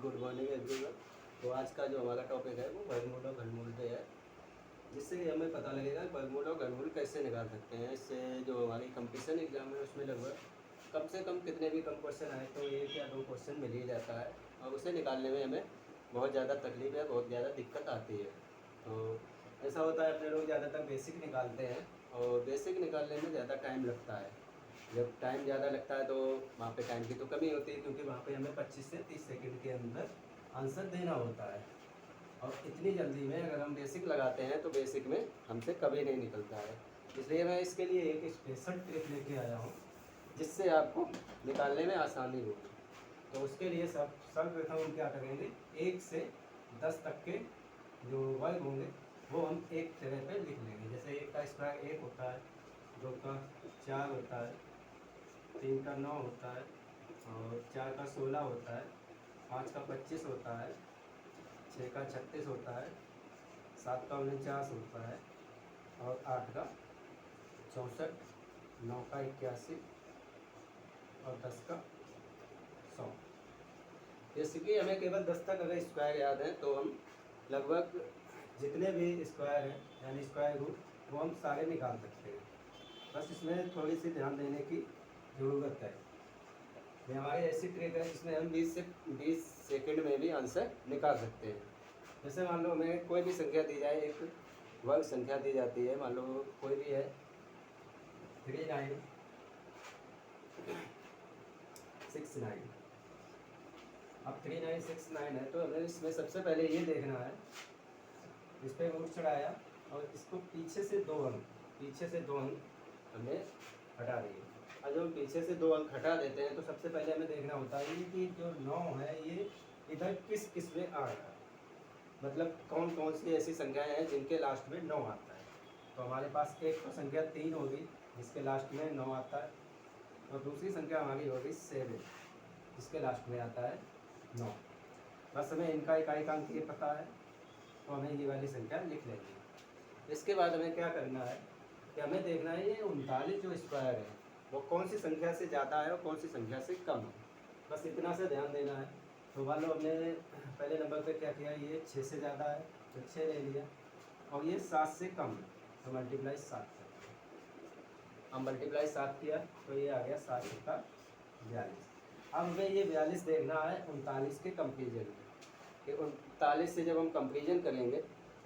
Good morning everyone. तो आज का जो हमारा टॉपिक है वो वर्गमूल और घनमूल पे है, जिससे कि हमें पता लगेगा वर्गमूल और घनमूल कैसे निकाल सकते हैं। इससे जो हमारी कंपटीशन एग्जाम है उसमें लगभग कम से कम कितने भी कम क्वेश्चन आए तो 1 या 2 क्वेश्चन मिल ही जाता है, और उसे निकालने में हमें बहुत ज़्यादा तकलीफ है, बहुत ज़्यादा दिक्कत आती है। तो ऐसा होता है, अपने लोग ज़्यादातर बेसिक निकालते हैं और बेसिक निकालने में ज़्यादा टाइम लगता है। जब टाइम ज़्यादा लगता है तो वहाँ पे टाइम की तो कमी होती है, क्योंकि वहाँ पे हमें 25 से 30 सेकंड के अंदर आंसर देना होता है। और इतनी जल्दी में अगर हम बेसिक लगाते हैं तो बेसिक में हमसे कभी नहीं निकलता है। इसलिए मैं इसके लिए एक स्पेशल ट्रिक लेके आया हूँ, जिससे आपको निकालने में आसानी होगी। तो उसके लिए सर्वप्रथम हम क्या करेंगे, 1 से 10 तक के जो वर्ग होंगे वो हम एक जगह पे लिख लेंगे। जैसे 1 का स्क्वायर 1 होता है, 2 का 4 होता है, 3 का 9 होता है, और 4 का 16 होता है, 5 का 25 होता है, 6 का 36 होता है, 7 का 49 होता है, और 8 का 64, 9 का 81 और 10 का 100। जैसे कि हमें केवल 10 तक अगर स्क्वायर याद है तो हम लगभग जितने भी स्क्वायर हैं यानी स्क्वायर रूट वो हम सारे निकाल सकते हैं। बस इसमें थोड़ी सी ध्यान देने की ज़रूरत है। ये हमारी ऐसी ट्रिक है जिसमें हम 20 सेकंड में भी आंसर निकाल सकते हैं। जैसे मान लो हमें कोई भी संख्या दी जाए, एक वर्ग संख्या दी जाती है, मान लो कोई भी है 3969। अब 3969 है तो हमें इसमें सबसे पहले ये देखना है, इस पर रूट चढ़ाया और इसको पीछे से 2 अंक हमें हटा दिए। और जब हम पीछे से 2 अंक हटा देते हैं तो सबसे पहले हमें देखना होता है कि जो 9 है ये इधर किस में आ रहा है, मतलब कौन कौन सी ऐसी संख्याएं हैं जिनके लास्ट में 9 आता है। तो हमारे पास एक तो संख्या 3 होगी जिसके लास्ट में 9 आता है, और दूसरी संख्या हमारी होगी 7 जिसके लास्ट में आता है 9। बस हमें इनका इकाई अंक ये पता है तो हमें ये वाली संख्या लिख लेंगे। इसके बाद हमें क्या करना है कि हमें देखना है ये 39 जो स्क्वायर है वो कौन सी संख्या से ज़्यादा है और कौन सी संख्या से कम है। बस इतना से ध्यान देना है। तो मान लो हमने पहले नंबर पे क्या किया, ये 6 से ज़्यादा है तो 6 ले लिया, और ये 7 से कम है तो मल्टीप्लाई 7 से। हम मल्टीप्लाई 7 किया तो ये आ गया 7 का 42। अब हमें ये 42 देखना है 39 के कंपेरिजन में, कि 39 से जब हम कंपेरिजन करेंगे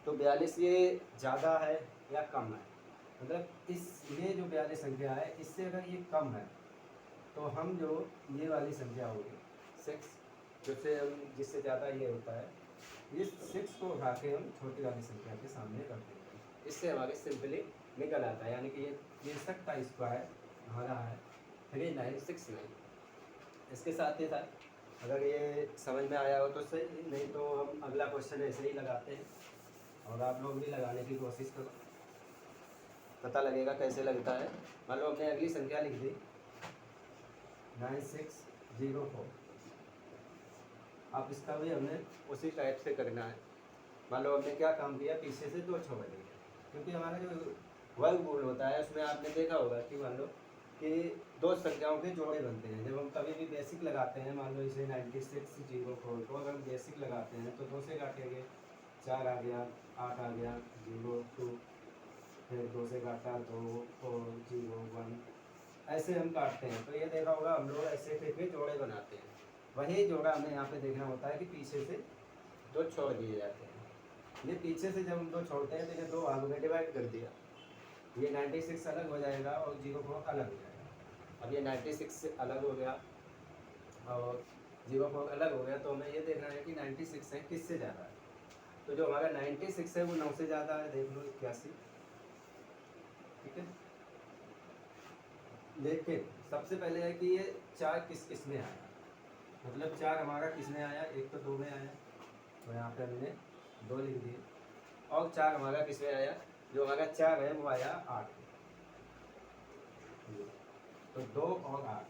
तो 42 ये ज़्यादा है या कम है। मतलब ये जो 42 संख्या है इससे अगर ये कम है तो हम जो ये वाली संख्या होगी 6, जिससे ज़्यादा ये होता है, इस 6 को उठा के हम छोटी वाली संख्या के सामने रख देंगे। इससे हमारे सिंपली निकल आता है, यानी कि ये 63 का स्क्वायर हमारा है 3969। इसके साथ ही साथ अगर ये समझ में आया हो तो सही, नहीं तो हम अगला क्वेश्चन ऐसे ही लगाते हैं, और आप लोग भी लगाने की कोशिश करो, पता लगेगा कैसे लगता है। मान लो हमने अगली संख्या लिख दी 9604। अब इसका भी हमने उसी टाइप से करना है। मान लो हमने क्या काम किया, पीछे से 2 छोड़ दिए, क्योंकि हमारा जो वर्गमूल होता है उसमें आपने देखा होगा कि मान लो कि 2 संख्याओं के जोड़े बनते हैं। जब हम कभी भी बेसिक लगाते हैं, मान लो इसे 9604 को अगर हम बेसिक लगाते हैं तो 2 से काटेंगे, 4 आ गया, 8 आ गया, 0 2, फिर 2 से काटा 2 4 0 1, ऐसे हम काटते हैं। तो ये देखा होगा हम लोग ऐसे करके जोड़े बनाते हैं। वही जोड़ा हमें यहाँ पे देखना होता है कि पीछे से 2 छोड़ दिए जाते हैं। ये पीछे से जब हम 2 छोड़ते हैं तो ये 2 भागों में डिवाइड कर दिया, ये 96 अलग हो जाएगा और 04 अलग हो जाएगा। अब ये 96 से अलग हो गया और 04 अलग हो गया, तो हमें ये देखना है कि 96 है किससे ज़्यादा है। तो जो हमारा 96 है वो 9 से ज़्यादा है, देख लो 81। ठीक है, लेकिन सबसे पहले है कि ये 4 किस में आया, मतलब 4 हमारा किस में आया, एक तो 2 में आया तो यहाँ पे हमने 2 लिख दिए, और 4 हमारा किस में आया, जो हमारा 4 है वो आया 8। तो 2 और 8,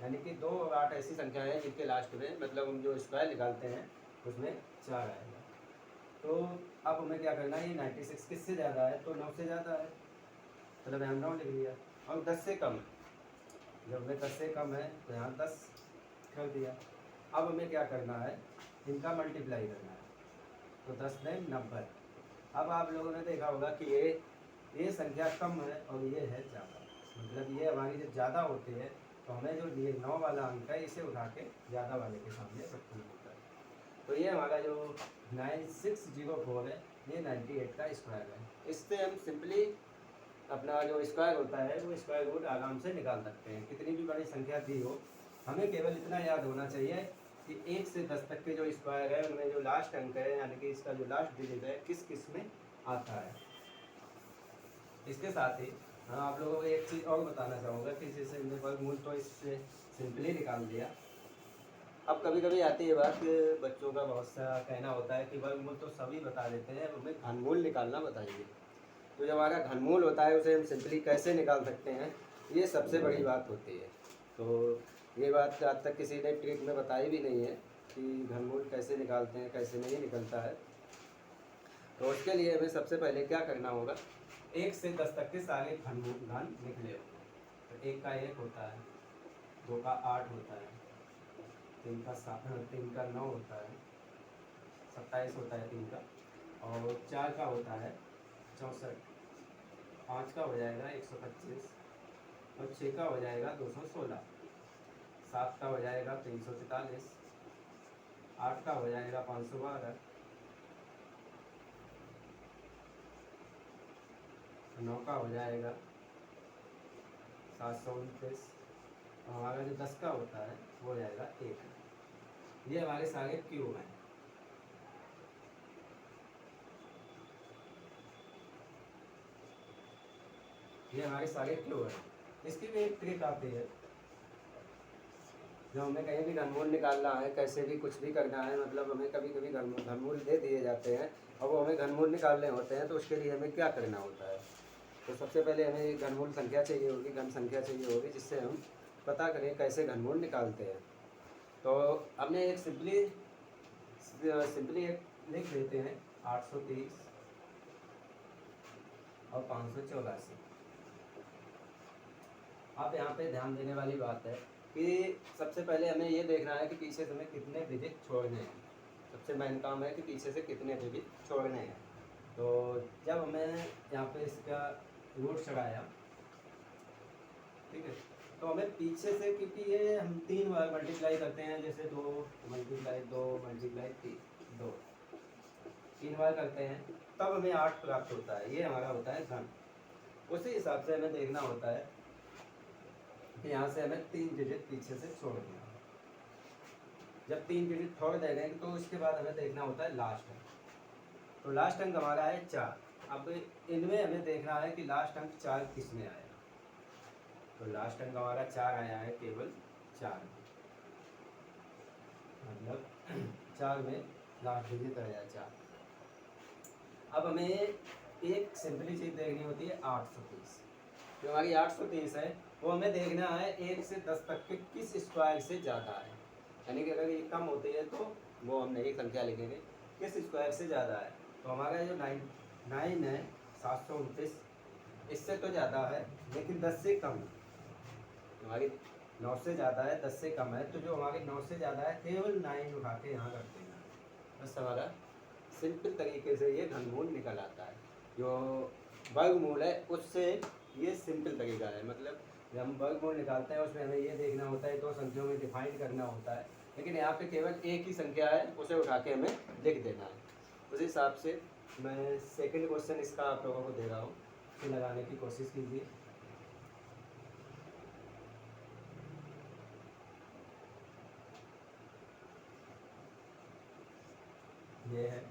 यानी कि 2 और 8 ऐसी संख्या है जिनके लास्ट में, मतलब हम जो स्क्वायर निकालते हैं उसमें 4 आएगा। तो अब हमें क्या करना है, ये 96 किससे ज़्यादा है तो 9 से ज़्यादा है, मतलब यहाँ 9 लिख लिया, और 10 से कम है, जब हमें 10 से कम है तो यहाँ 10 कर दिया। अब हमें क्या करना है इनका मल्टीप्लाई करना है, तो 10 में 90। अब आप लोगों ने देखा होगा कि ये संख्या कम है और ये है ज़्यादा, मतलब ये हमारी जब ज़्यादा होती है तो हमें जो ये 9 वाला अंक है इसे उठा के ज़्यादा वाले के सामने रखना होता है। तो ये हमारा जो 9604 है ये 98 का स्क्वायर है। इससे हम सिंपली अपना जो स्क्वायर होता है वो स्क्वायर रूट आराम से निकाल सकते हैं। कितनी भी बड़ी संख्या दी हो, हमें केवल इतना याद होना चाहिए कि 1 से 10 तक के जो स्क्वायर है उनमें जो लास्ट अंक है यानी कि इसका जो लास्ट डिजिट है किस किस में आता है। इसके साथ ही आप लोगों को एक चीज़ और बताना चाहूँगा कि जैसे हमने वर्गमूल तो इससे सिंपली निकाल दिया। अब कभी कभी आती है बात, बच्चों का बहुत सा कहना होता है कि वर्गमूल तो सभी बता देते हैं, हमें घनमूल निकालना बताइए। तो जो हमारा घनमूल होता है उसे हम सिंपली कैसे निकाल सकते हैं, ये सबसे बड़ी बात होती है। तो ये बात आज तक किसी ने ट्रिक में बताई भी नहीं है कि घनमूल कैसे निकालते हैं, कैसे नहीं निकलता है। तो उसके लिए हमें सबसे पहले क्या करना होगा, 1 से 10 तक के सारे घन निकले हो। तो 1 का 1 होता है, 2 का 8 होता है, 3 का 7, 3 का 9 होता है, 27 होता है 3 का, और 4 का होता है 64, 5 का हो जाएगा 125, और 6 का हो जाएगा 216, 7 का हो जाएगा 343, 8 का हो जाएगा 512, 9 का हो जाएगा 729, और हमारा जो 10 का होता है वो हो जाएगा 1। ये हमारे सारे क्यूब हैं। ये हमारे सारे क्यूब हैं। इसकी भी एक ट्रिक आती है, जब हमें कहीं भी घनमूल निकालना है, कैसे भी कुछ भी करना है, मतलब हमें कभी कभी घनमूल दे दिए जाते हैं और वो हमें घनमूल निकालने होते हैं, तो उसके लिए हमें क्या करना होता है। तो सबसे पहले हमें घनमूल संख्या चाहिए होगी, घन संख्या चाहिए होगी, जिससे हम पता करें कैसे घनमूल निकालते हैं। तो हमने एक सिंपली एक लिख लेते हैं 830 और 584। अब यहाँ पे ध्यान देने वाली बात है कि सबसे पहले हमें ये देखना है कि पीछे से हमें कितने डिजिट छोड़ने हैं। सबसे मेन काम है कि पीछे से कितने डिजिट छोड़ने हैं। तो जब हमें यहाँ पे इसका रूट चढ़ाया, ठीक है, तो हमें पीछे से, क्योंकि ये हम 3 बार मल्टीप्लाई करते हैं, जैसे 2 मल्टीप्लाई 2 मल्टीप्लाई 2 3 बार करते हैं, तब हमें 8 प्राप्त होता है। ये हमारा होता है घन। उसी हिसाब से हमें देखना होता है कि यहाँ से हमें 3 डिजिट पीछे से छोड़ देना। जब 3 डिजिट छोड़ देंगे तो उसके बाद हमें देखना होता है लास्ट अंक। तो लास्ट अंक हमारा है 4। अब इनमें हमें देखना है कि लास्ट अंक 4 किस में आएगा। तो लास्ट अंक हमारा 4 आया है, केवल 4, मतलब 4 में लास्ट डिजिट आया 4। अब हमें एक सिंपली चीज़ देखनी होती है 830। जो हमारी 830 है वो हमें देखना है 1 से 10 तक के किस स्क्वायर से ज़्यादा है। यानी कि अगर ये कम होती है तो वो हम नई संख्या लिखेंगे, किस स्क्वायर से ज़्यादा है। तो हमारा जो 9 है 729, इससे तो ज़्यादा है लेकिन 10 से कम है। हमारी 9 से ज़्यादा है, 10 से कम है, तो जो हमारी 9 से ज़्यादा है केवल 9 उठा के यहाँ रख देना। बस हमारा सिंपल तरीके से ये घनमूल निकल आता है। जो वर्गमूल है उससे ये सिंपल तरीका है, मतलब जब हम वर्गमूल निकालते हैं उसमें हमें ये देखना होता है, 2 संख्याओं में डिफाइन करना होता है, लेकिन यहाँ पे केवल एक ही संख्या है, उसे उठा के हमें लिख देना है। उस हिसाब से मैं सेकंड क्वेश्चन इसका आप लोगों को दे रहा हूँ, इसे लगाने की कोशिश कीजिए। ये है।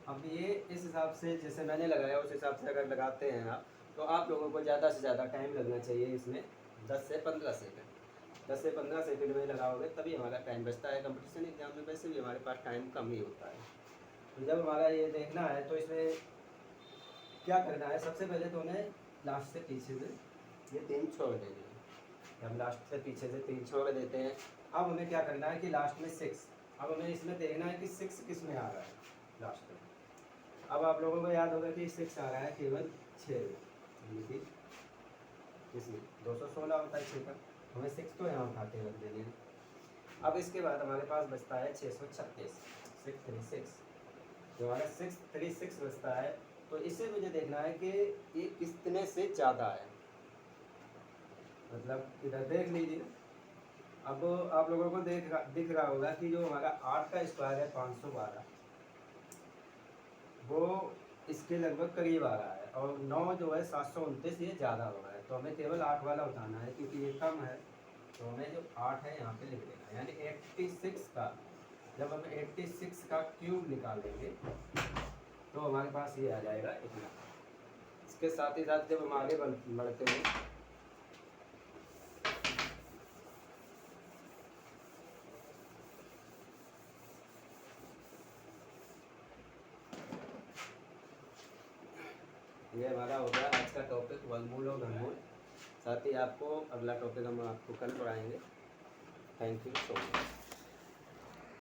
अब ये इस हिसाब से जैसे मैंने लगाया उस हिसाब से अगर लगाते हैं आप, तो आप लोगों को ज़्यादा से ज़्यादा टाइम लगना चाहिए इसमें, 10 से 15 सेकंड। 10 से 15 सेकंड में लगाओगे तभी हमारा टाइम बचता है। कंपटीशन एग्जाम में वैसे भी हमारे पास टाइम कम ही होता है। तो जब हमारा ये देखना है तो इसमें क्या करना है, सबसे पहले तो हमें लास्ट से पीछे से ये 3 छोड़ देंगे। हम लास्ट से पीछे से 3 छोड़ देते हैं। अब हमें क्या करना है कि लास्ट में 6, अब हमें इसमें देखना है कि 6 किस में आ रहा है लास्ट में। अब आप लोगों को याद होगा कि 6 आ रहा है केवल 6 में, इसमें 216 होता है 6 का, हमें 6 तो यहाँ उठाते रख देंगे। अब इसके बाद हमारे पास बचता है 636, 636। जो हमारा 636 बचता है, तो इसे मुझे देखना है कि ये कितने से ज़्यादा है। मतलब इधर देख लीजिए, अब आप लोगों को दिख रहा होगा कि जो हमारा 8 का स्क्वायर है 512, वो इसके लगभग करीब आ रहा है, और 9 जो है 729, ये ज़्यादा हो रहा है। तो हमें केवल 8 वाला उठाना है, क्योंकि ये कम है। तो हमें जो 8 है यहाँ पे लिख देना है, यानी 86 का, जब हम 86 का क्यूब निकालेंगे तो हमारे पास ये आ जाएगा इतना। इसके साथ ही साथ जब हम आगे बढ़ते हैं, ये हमारा हो गया आज का टॉपिक वर्गमूल और घनमूल। साथ ही आपको अगला टॉपिक हम आपको कल पढ़ाएंगे। Thank you so much.